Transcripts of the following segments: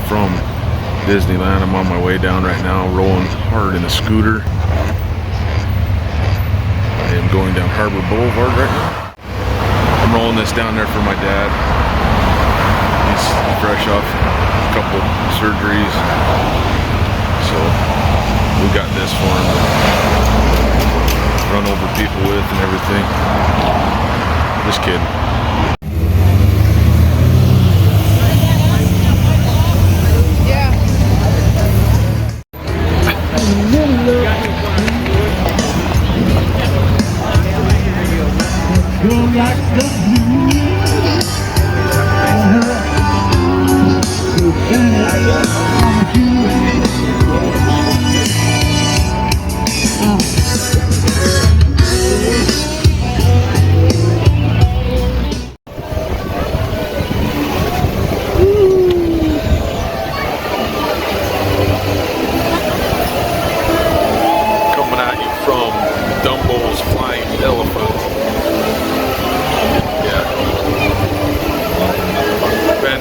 from Disneyland. I'm on my way down right now, rolling hard in a scooter. I am going down Harbor Boulevard right now. I'm rolling this down there for my dad. He's fresh off a couple surgeries, so we got this for him to run over people with and everything. Just kidding.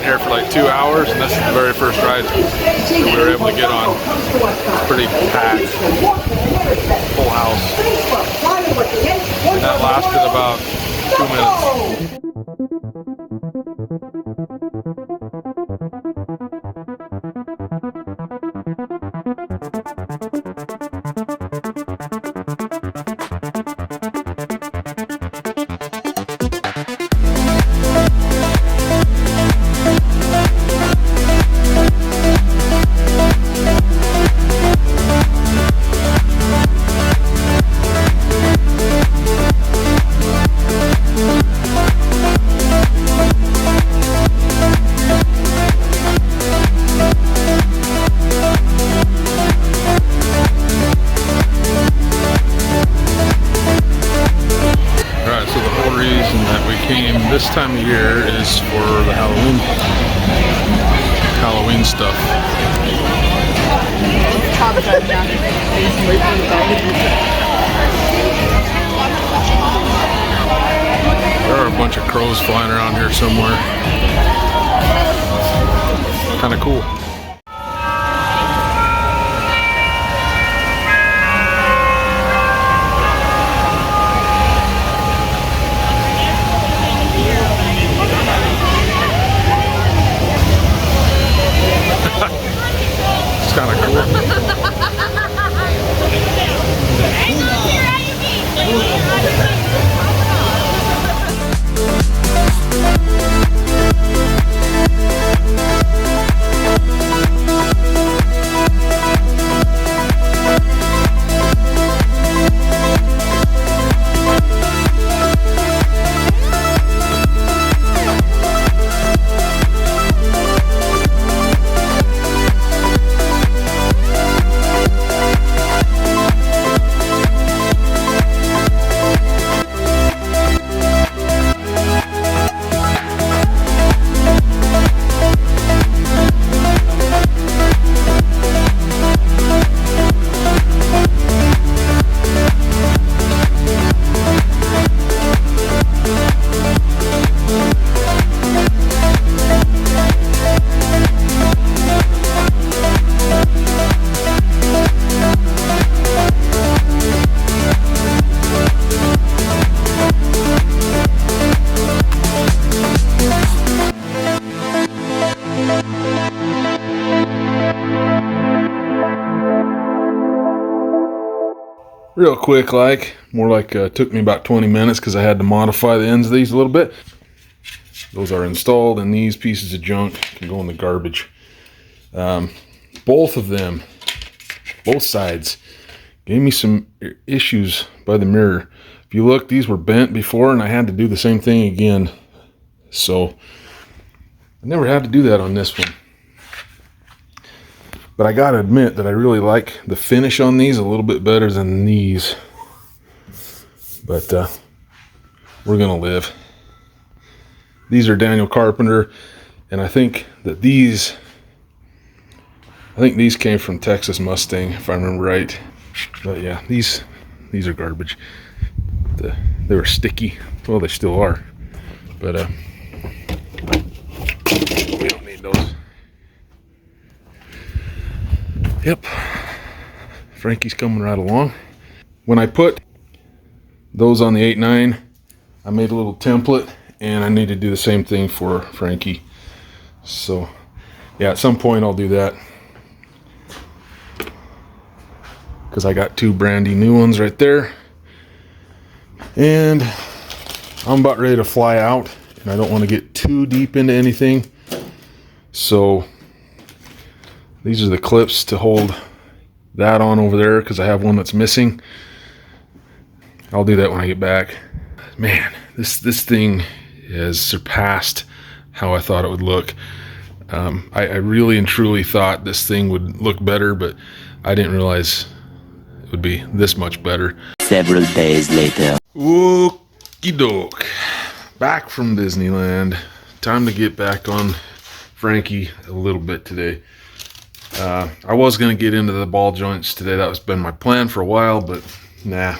Here for like 2 hours, and this is the very first ride that we were able to get on. It's pretty packed, full house, and that lasted about 2 minutes. This time of year is for the Halloween stuff. There are a bunch of crows flying around here somewhere. Kind of cool. Kind of cool. Real quick, took me about 20 minutes because I had to modify the ends of these a little bit. Those are installed, and these pieces of junk can go in the garbage. Both of them, both sides, gave me some issues by the mirror. If you look, these were bent before, and I had to do the same thing again. So I never had to do that on this one. But I gotta admit that I really like the finish on these a little bit better than these. But we're gonna live. These are Daniel Carpenter, and I think these came from Texas Mustang, if I remember right. But yeah, these are garbage. They were sticky. Well, they still are. But we don't need those. Yep, Frankie's coming right along. When I put those on the 8.9, I made a little template, and I need to do the same thing for Frankie. So yeah, at some point I'll do that, because I got 2 brandy new ones right there, and I'm about ready to fly out, and I don't want to get too deep into anything. So these are the clips to hold that on over there, because I have one that's missing. I'll do that when I get back. Man, this thing has surpassed how I thought it would look. I really and truly thought this thing would look better, but I didn't realize it would be this much better. Several days later. Okie doke. Back from Disneyland. Time to get back on Frankie a little bit today. I was going to get into the ball joints today. That was been my plan for a while, but nah,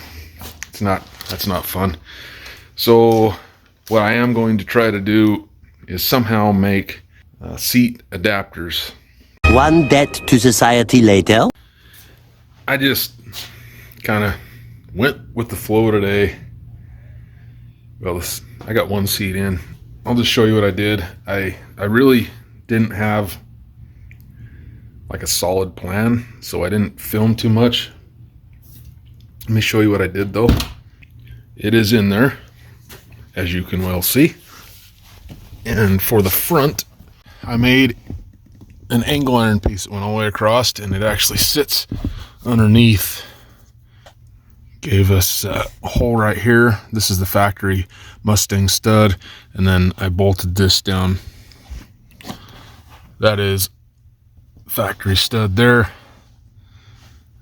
that's not fun. So what I am going to try to do is somehow make seat adapters. One debt to society later. I just kind of went with the flow today. Well, I got one seat in. I'll just show you what I did. I really didn't have like a solid plan, so I didn't film too much. Let me show you what I did though. It is in there, as you can well see. And for the front, I made an angle iron piece that went all the way across, and it actually sits underneath. Gave us a hole right here. This is the factory Mustang stud, and then I bolted this down. That is factory stud there.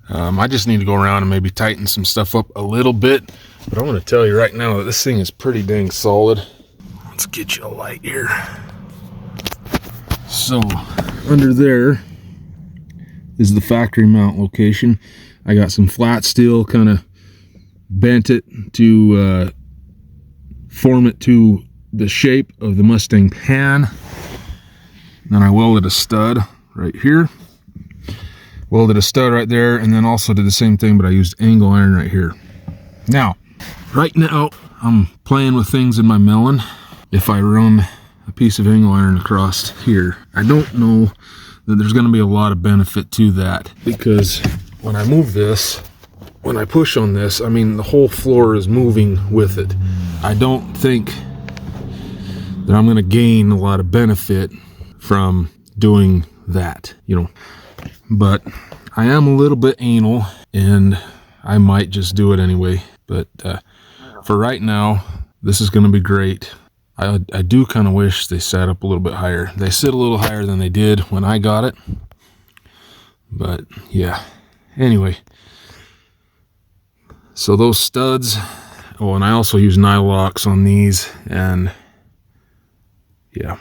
I just need to go around and maybe tighten some stuff up a little bit, but I want to tell you right now that this thing is pretty dang solid. Let's get you a light here. So under there is the factory mount location. I got some flat steel, kind of bent it to form it to the shape of the Mustang pan. Then I welded a stud right here, welded a stud right there, and then also did the same thing, but I used angle iron right here. Now right now I'm playing with things in my melon. If I run a piece of angle iron across here, I don't know that there's going to be a lot of benefit to that, because when I move this, when I push on this, I mean, the whole floor is moving with it. I don't think that I'm going to gain a lot of benefit from doing that, you know. But I am a little bit anal, and I might just do it anyway. But for right now, this is going to be great. I do kind of wish they sat up a little bit higher. They sit a little higher than they did when I got it. But yeah, anyway. So those studs, oh, and I also use nylocks on these, and yeah.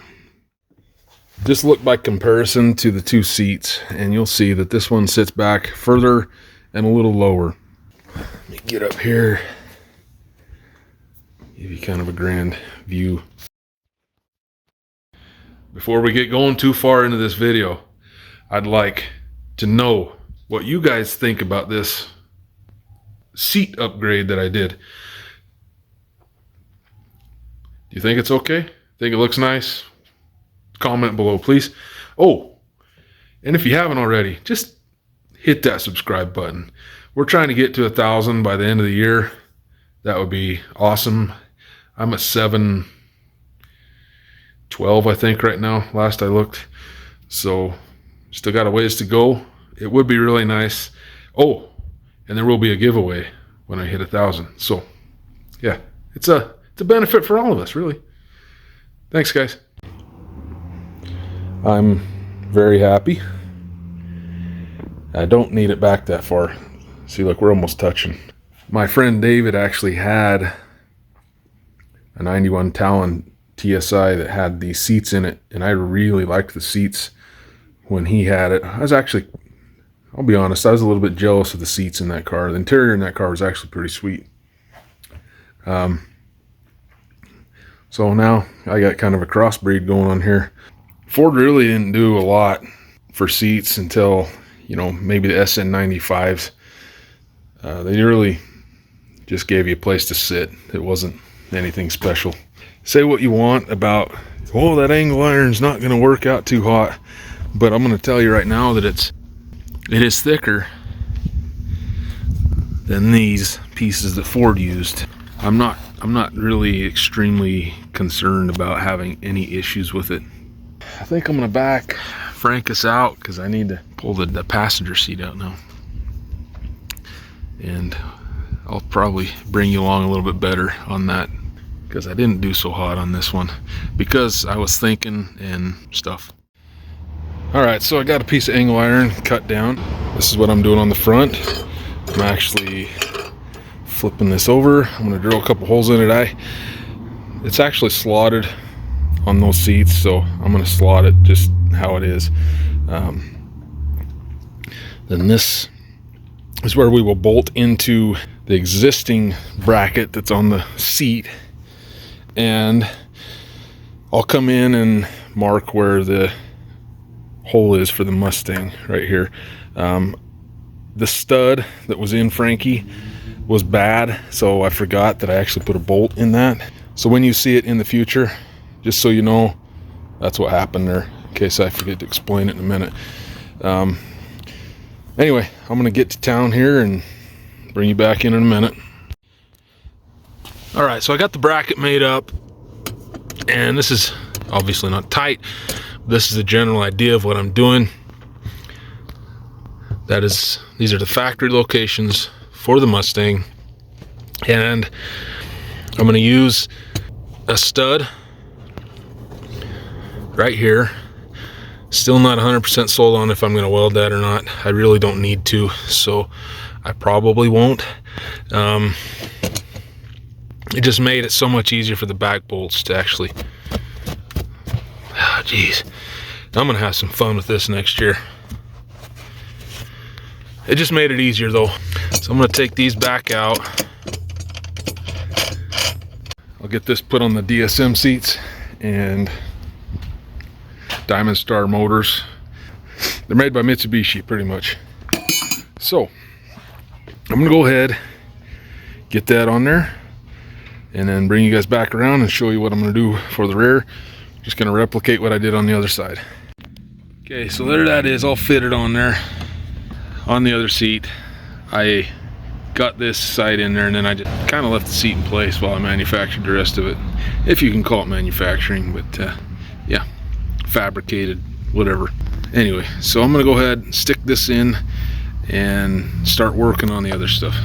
Just look by comparison to the 2 seats, and you'll see that this one sits back further and a little lower. Let me get up here, give you kind of a grand view. Before we get going too far into this video, I'd like to know what you guys think about this seat upgrade that I did. Do you think it's okay? Think it looks nice? Comment below, please. Oh, and if you haven't already, just hit that subscribe button. We're trying to get to 1,000 by the end of the year. That would be awesome. I'm at 712, I think, right now, last I looked. So still got a ways to go. It would be really nice. Oh, and there will be a giveaway when I hit 1,000. So yeah, it's a benefit for all of us, really. Thanks, guys. I'm very happy. I don't need it back that far. See, look, we're almost touching. My friend David actually had a 91 Talon TSI that had these seats in it, and I really liked the seats when he had it. I was actually, I'll be honest, I was a little bit jealous of the seats in that car. The interior in that car was actually pretty sweet. So now I got kind of a crossbreed going on here. Ford really didn't do a lot for seats until, you know, maybe the SN95s. They really just gave you a place to sit. It wasn't anything special. Say what you want about, oh, that angle iron's not going to work out too hot, but I'm going to tell you right now that it is thicker than these pieces that Ford used. I'm not really extremely concerned about having any issues with it. I think I'm going to back Frankus out because I need to pull the passenger seat out now. And I'll probably bring you along a little bit better on that, because I didn't do so hot on this one because I was thinking and stuff. Alright, so I got a piece of angle iron cut down. This is what I'm doing on the front. I'm actually flipping this over. I'm going to drill a couple holes in it. It's actually slotted on those seats, so I'm going to slot it just how it is. Then this is where we will bolt into the existing bracket that's on the seat, and I'll come in and mark where the hole is for the Mustang right here. The stud that was in Frankie was bad, so I forgot that I actually put a bolt in that. So when you see it in the future, just so you know, that's what happened there, in case I forget to explain it in a minute. Anyway, I'm gonna get to town here and bring you back in a minute. All right, so I got the bracket made up, and this is obviously not tight. This is a general idea of what I'm doing. These are the factory locations for the Mustang, and I'm going to use a stud right here. Still not 100% sold on if I'm going to weld that or not. I really don't need to, so I probably won't. It just made it so much easier for the back bolts to actually, oh geez, I'm gonna have some fun with this next year. It just made it easier though. So I'm gonna take these back out. I'll get this put on the DSM seats and Diamond Star motors. They're made by Mitsubishi pretty much. So I'm gonna go ahead, get that on there, and then bring you guys back around and show you what I'm gonna do for the rear. Just gonna replicate what I did on the other side. Okay, so there that is, all fitted on there. On the other seat, I got this side in there, and then I just kind of left the seat in place while I manufactured the rest of it. If you can call it manufacturing, but yeah, fabricated, whatever. Anyway, so I'm gonna go ahead and stick this in and start working on the other stuff.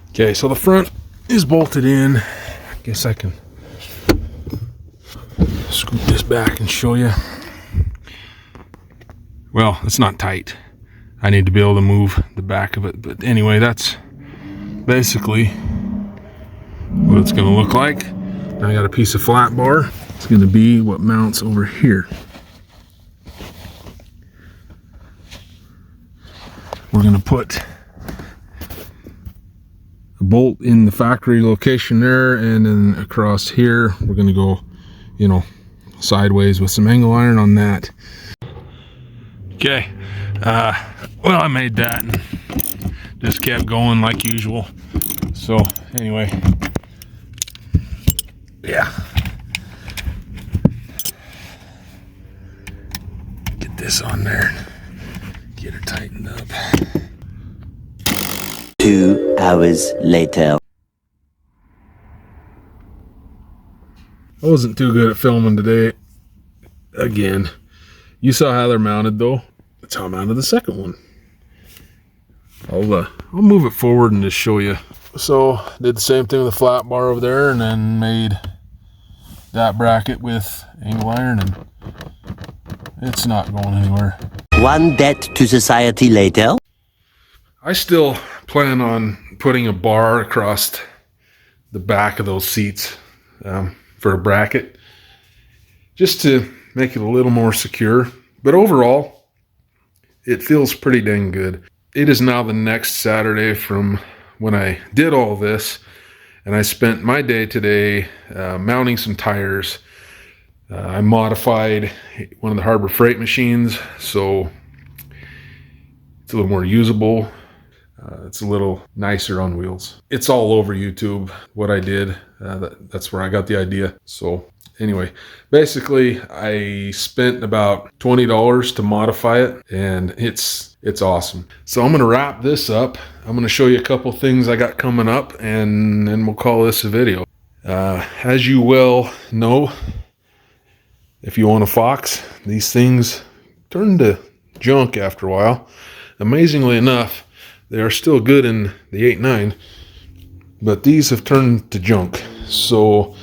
Okay, so the front is bolted in. I guess I can scoop this back and show you. Well, it's not tight. I need to be able to move the back of it, but anyway, that's basically what it's going to look like. I got a piece of flat bar. It's going to be what mounts over here. We're going to put a bolt in the factory location there, and then across here we're going to go, you know, sideways with some angle iron on that. Okay, well, I made that and just kept going like usual. So anyway, yeah, get this on there, get her tightened up. 2 hours later. I wasn't too good at filming today. Again, you saw how they're mounted though. That's how I mounted the second one. I'll move it forward and just show you. So did the same thing with the flat bar over there, and then made that bracket with angle iron, and it's not going anywhere. One debt to society later. I still plan on putting a bar across the back of those seats for a bracket, just to make it a little more secure. But overall, it feels pretty dang good. It is now the next Saturday from when I did all this, and I spent my day today mounting some tires. I modified one of the Harbor Freight machines, so It's a little more usable. It's a little nicer on wheels. It's all over YouTube, what I did. That's where I got the idea. So anyway, basically I spent about $20 to modify it, and it's awesome. So I'm going to wrap this up. I'm going to show you a couple things I got coming up, and then we'll call this a video. As you well know, if you own a Fox, these things turn to junk after a while. Amazingly enough, they are still good in the 8.9, but these have turned to junk. So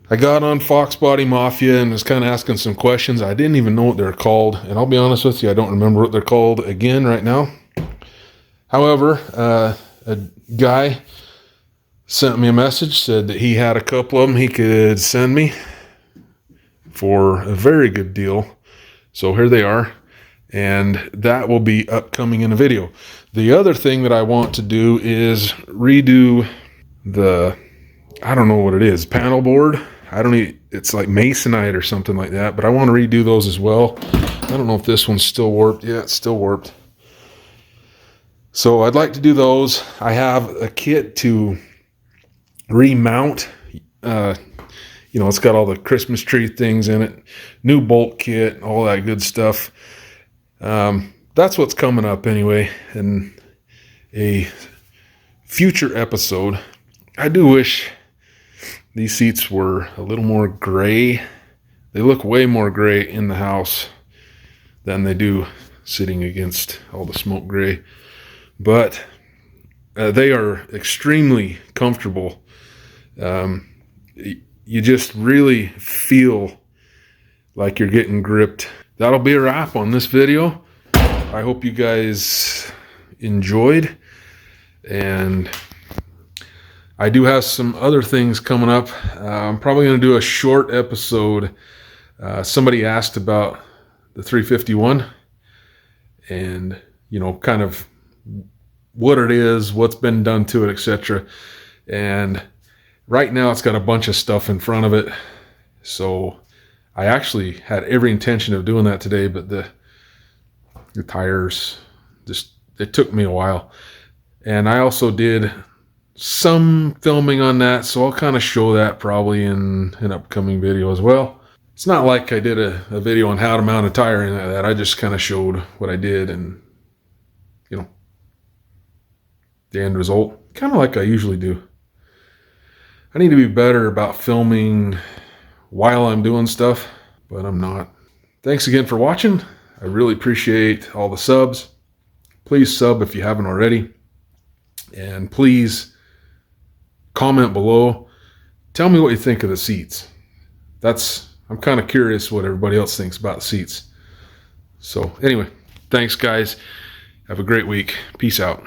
I got on Fox Body Mafia and was kind of asking some questions. I didn't even know what they're called, and I'll be honest with you, I don't remember what they're called again right now. However, a guy sent me a message, said that he had a couple of them he could send me for a very good deal. So here they are, and that will be upcoming in a video. The other thing that I want to do is redo the, I don't know what it is, panel board. It's like masonite or something like that, but I want to redo those as well. I don't know if this one's still warped. Yeah, it's still warped. So I'd like to do those. I have a kit to remount. It's got all the Christmas tree things in it, new bolt kit, all that good stuff. That's what's coming up anyway in a future episode. I do wish these seats were a little more gray. They look way more gray in the house than they do sitting against all the smoke gray. But they are extremely comfortable. You just really feel like you're getting gripped. That'll be a wrap on this video. I hope you guys enjoyed, and I do have some other things coming up. I'm probably going to do a short episode. Somebody asked about the 351 and, kind of what it is, what's been done to it, etc. And right now it's got a bunch of stuff in front of it. So I actually had every intention of doing that today, but the tires, it took me a while. And I also did some filming on that, so I'll kind of show that probably in an upcoming video as well. It's not like I did a video on how to mount a tire and that. I just kind of showed what I did and, the end result, kind of like I usually do. I need to be better about filming while I'm doing stuff, but I'm not. Thanks again for watching. I really appreciate all the subs. Please sub if you haven't already. And please comment below. Tell me what you think of the seats. I'm kind of curious what everybody else thinks about the seats. So anyway, thanks guys. Have a great week. Peace out.